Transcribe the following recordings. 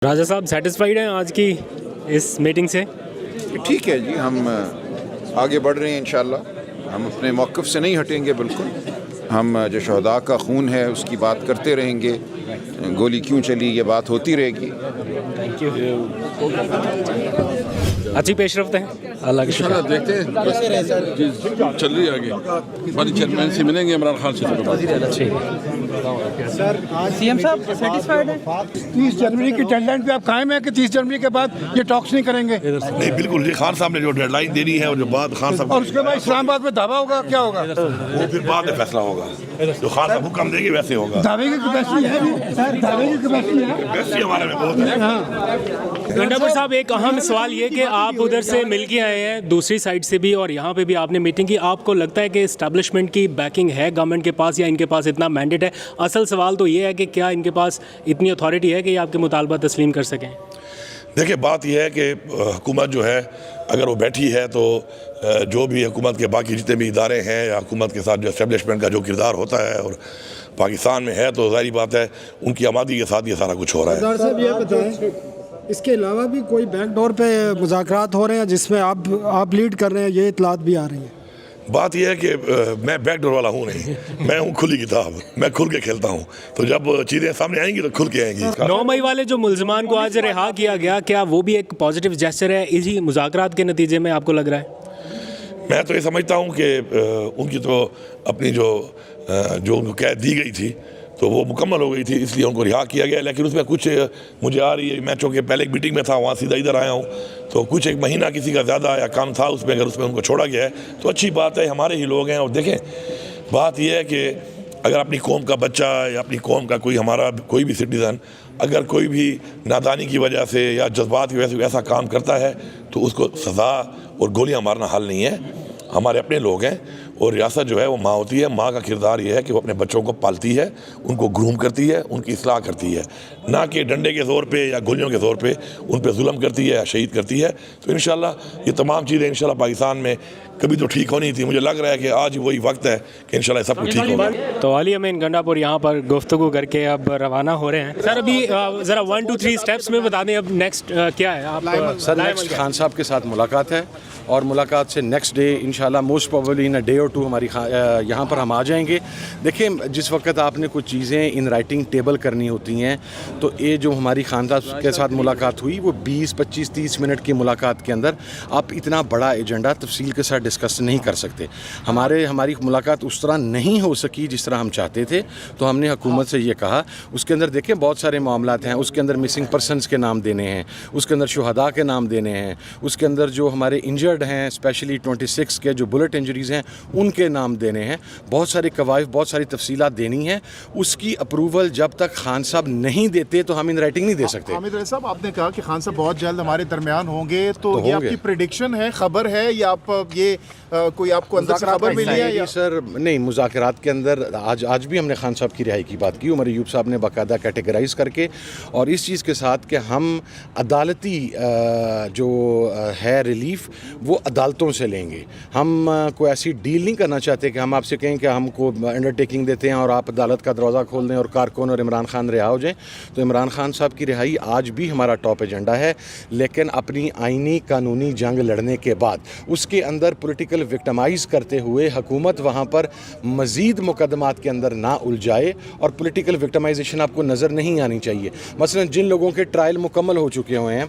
راجہ صاحب سیٹسفائیڈ ہیں آج کی اس میٹنگ سے؟ ٹھیک ہے جی، ہم آگے بڑھ رہے ہیں انشاءاللہ. ہم اپنے موقف سے نہیں ہٹیں گے بالکل. ہم جو شہداء کا خون ہے اس کی بات کرتے رہیں گے. گولی کیوں چلی یہ بات ہوتی رہے گی. Thank you. اچھی پیش رفت ہے اللہ کے شکر. دیکھتے ہیں چل رہی ہے آگے. ہماری چیئرمین سے ملیں گے، عمران خان سے. سی ایم صاحب سیٹسفائیڈ ہیں 30 جنوری کی ڈیڈ لائن پہ آپ قائم ہیں کہ 30 جنوری کے بعد یہ ٹاکس نہیں کریں گے؟ نہیں بالکل جی، خان صاحب نے جو ڈیڈ لائن دینی ہے اور جو بعد خان صاحب اور اس کے بعد اسلام آباد میں دعویٰ ہوگا، کیا ہوگا وہ پھر بعد میں فیصلہ ہوگا. جو خان صاحب حکم دیں گے ویسے ہوگا. دعوے کی کیپیسٹی ہے، دعوے کی کیپیسٹی ہے. ویسے ہمارے میں بہت ہے. گنڈاپور صاحب ایک اہم سوال یہ کہ آپ ادھر سے مل کے آئے ہیں دوسری سائڈ سے بھی اور یہاں پہ بھی آپ نے میٹنگ کی. آپ کو لگتا ہے کہ اسٹیبلشمنٹ کی بیکنگ ہے گورنمنٹ کے پاس یا ان کے پاس اتنا مینڈیٹ ہے؟ اصل سوال تو یہ ہے کہ کیا ان کے پاس اتنی اتھارٹی ہے کہ یہ آپ کے مطالبہ تسلیم کر سکیں؟ دیکھیں بات یہ ہے کہ حکومت جو ہے اگر وہ بیٹھی ہے تو جو بھی حکومت کے باقی جتنے بھی ادارے ہیں یا حکومت کے ساتھ جو اسٹیبلشمنٹ کا جو کردار ہوتا ہے اور پاکستان میں ہے تو ظاہری بات ہے ان کی آمادی کے ساتھ یہ سارا کچھ ہو رہا ہے. صاحب یہ بتائیں اس کے علاوہ بھی کوئی بیک ڈور پہ مذاکرات ہو رہے ہیں جس میں آپ لیڈ کر رہے ہیں؟ یہ اطلاعات بھی آ رہی ہیں. بات یہ ہے کہ میں بیک ڈور والا ہوں نہیں، میں ہوں کھلی کتاب، میں کھل کے کھیلتا ہوں. تو جب چیزیں سامنے آئیں گی تو کھل کے آئیں گی. 9 مئی والے جو ملزمان کو آج رہا کیا گیا، کیا وہ بھی ایک پازیٹیو جیسچر ہے اسی مذاکرات کے نتیجے میں آپ کو لگ رہا ہے؟ میں تو یہ سمجھتا ہوں کہ ان کی تو اپنی جو ان کو قید دی گئی تھی تو وہ مکمل ہو گئی تھی، اس لیے ان کو رہا کیا گیا. لیکن اس میں کچھ مجھے آ رہی ہے، میں چونکہ پہلے ایک میٹنگ میں تھا وہاں سیدھا ادھر آیا ہوں تو کچھ ایک مہینہ کسی کا زیادہ یا کم تھا اس میں، اگر اس میں ان کو چھوڑا گیا ہے تو اچھی بات ہے، ہمارے ہی لوگ ہیں. اور دیکھیں بات یہ ہے کہ اگر اپنی قوم کا بچہ یا اپنی قوم کا کوئی ہمارا کوئی بھی سٹیزن اگر کوئی بھی نادانی کی وجہ سے یا جذبات کی وجہ سے ایسا کام کرتا ہے تو اس کو سزا اور گولیاں مارنا حل نہیں ہے. ہمارے اپنے لوگ ہیں اور ریاست جو ہے وہ ماں ہوتی ہے. ماں کا کردار یہ ہے کہ وہ اپنے بچوں کو پالتی ہے، ان کو گروم کرتی ہے، ان کی اصلاح کرتی ہے، نہ کہ ڈنڈے کے زور پہ یا گولیوں کے زور پہ ان پہ ظلم کرتی ہے یا شہید کرتی ہے. تو انشاءاللہ یہ تمام چیزیں انشاءاللہ پاکستان میں کبھی تو ٹھیک ہونی تھی. مجھے لگ رہا ہے کہ آج وہی وقت ہے کہ انشاءاللہ سب کچھ ٹھیک ہوگا. تو علی امین گنڈاپور یہاں پر گفتگو کر کے اب روانہ ہو رہے ہیں. سر ابھی ذرا 1 2 3 اسٹیپس میں بتا دیں اب نیکسٹ کیا ہے؟ آپ سر نیکسٹ خان صاحب کے ساتھ ملاقات ہے اور ملاقات سے نیکسٹ ڈے انشاءاللہ موسٹ پروبیبلی ان ڈے اور 2 ہماری یہاں پر ہم آ جائیں گے. دیکھیں جس وقت آپ نے کچھ چیزیں ان رائٹنگ ٹیبل کرنی ہوتی ہیں تو یہ جو ہماری خان صاحب کے ساتھ ملاقات ہوئی وہ 20 25 30 منٹ کی ملاقات کے اندر آپ اتنا بڑا ایجنڈا تفصیل کے ساتھ ڈسکس نہیں کر سکتے. ہماری ملاقات اس طرح نہیں ہو سکی جس طرح ہم چاہتے تھے. تو ہم نے حکومت سے یہ کہا اس کے اندر دیکھیں بہت سارے معاملات ہیں، اس کے اندر مسنگ پرسنز کے نام دینے ہیں، اس کے اندر شہداء کے نام دینے ہیں، اس کے اندر جو ہمارے انجرڈ ہیں اسپیشلی 26 کے جو بلٹ انجریز ہیں ان کے نام دینے ہیں. بہت سارے قوائف بہت ساری تفصیلات دینی ہیں. اس کی اپروول جب تک خان صاحب نہیں دیتے تو ہم ان رائٹنگ نہیں دے سکتے. حامد رضا صاحب آپ نے کہا کہ خان صاحب بہت جلد ہمارے درمیان ہوں گے تو یہ آپ کی پریڈکشن ہے، خبر ہے یا آپ یہ کوئی آپ کو اندر سے خبر ملی ہے؟ سر نہیں، مذاکرات کے اندر آج بھی ہم نے خان صاحب کی رہائی کی بات کی عمر ایوب صاحب نے باقاعدہ کیٹیگرائز کر کے، اور اس چیز کے ساتھ کہ ہم عدالتی جو ہے ریلیف وہ عدالتوں سے لیں گے. ہم کوئی ایسی ڈیل نہیں کرنا چاہتے کہ ہم آپ سے کہیں کہ ہم کو انڈرٹیکنگ دیتے ہیں اور آپ عدالت کا دروازہ کھول دیں اور کارکن اور عمران خان رہا ہو جائیں. تو عمران خان صاحب کی رہائی آج بھی ہمارا ٹاپ ایجنڈا ہے، لیکن اپنی آئینی قانونی جنگ لڑنے کے بعد اس کے اندر پولیٹیکل وکٹمائز کرتے ہوئے حکومت وہاں پر مزید مقدمات کے اندر نہ الجھائے. اور پولیٹیکل وکٹمائزیشن آپ کو نظر نہیں آنی چاہیے. مثلا جن لوگوں کے ٹرائل مکمل ہو چکے ہوئے ہیں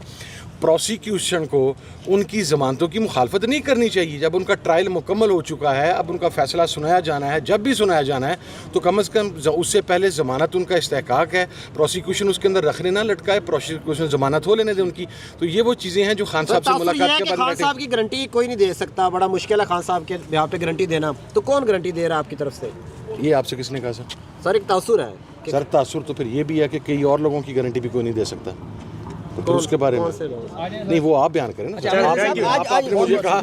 پروسیکیوشن کو ان کی ضمانتوں کی مخالفت نہیں کرنی چاہیے. جب ان کا ٹرائل مکمل ہو چکا ہے، اب ان کا فیصلہ سنایا جانا ہے، جب بھی سنایا جانا ہے تو کم از کم اس سے پہلے ضمانت ان کا استحقاق ہے. پروسیکیوشن اس کے اندر رکھنے نہ لٹکائے، پروسیکیوشن ضمانت ہو لینے دیں ان کی. تو یہ وہ چیزیں ہیں جو خان صاحب سے ملاقات کے بعد خان صاحب کی گارنٹی کوئی نہیں دے سکتا، بڑا مشکل ہے خان صاحب کے یہاں پہ گارنٹی دینا. تو کون گارنٹی دے رہا ہے آپ کی طرف سے؟ یہ آپ سے کس نے کہا سر ایک تاثر ہے سر تاثر تو پھر یہ بھی ہے کہ کئی اور لوگوں کی گارنٹی بھی کوئی نہیں دے سکتا. تو اس کے بارے میں نہیں وہ آپ بیان کریں نا. آپ نے مجھے کہا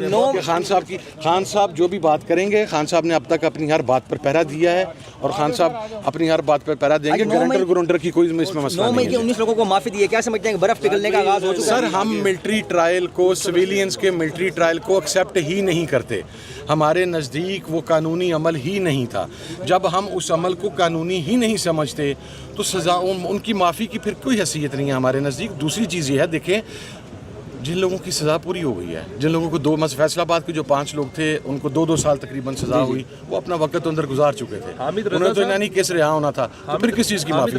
کہ خان صاحب جو بھی بات کریں گے, خان صاحب نے اب تک اپنی ہر بات پر پہرا دیا ہے اور خان صاحب اپنی ہر بات پر پہرا دیں گے. گرنٹر کی کوئی اس میں مسئلہ نہیں ہے. 19 لوگوں کو معافی دی ہے, کیا سمجھتے ہیں کہ برف پگھلنے کا آغاز ہو چکا ہے؟ سر ہم ملٹری ٹرائل کو, سویلینز کے ملٹری ٹرائل کو ایکسیپٹ ہی نہیں کرتے. ہمارے نزدیک وہ قانونی عمل ہی نہیں تھا. جب ہم اس عمل کو قانونی ہی نہیں سمجھتے تو سزا ان کی معافی کی پھر کوئی حیثیت نہیں ہے ہمارے نزدیک. دوسری چیز یہ ہے, دیکھیں جن لوگوں کی سزا پوری ہو گئی ہے, جن لوگوں کو فیصل آباد کے جو 5 لوگ تھے ان کو 2 سال تقریباً سزا ہوئی, وہ اپنا وقت اندر گزار چکے تھے. انہوں نے تو انہیں کیس رہا ہونا تھا, تو پھر کس چیز کی معافی؟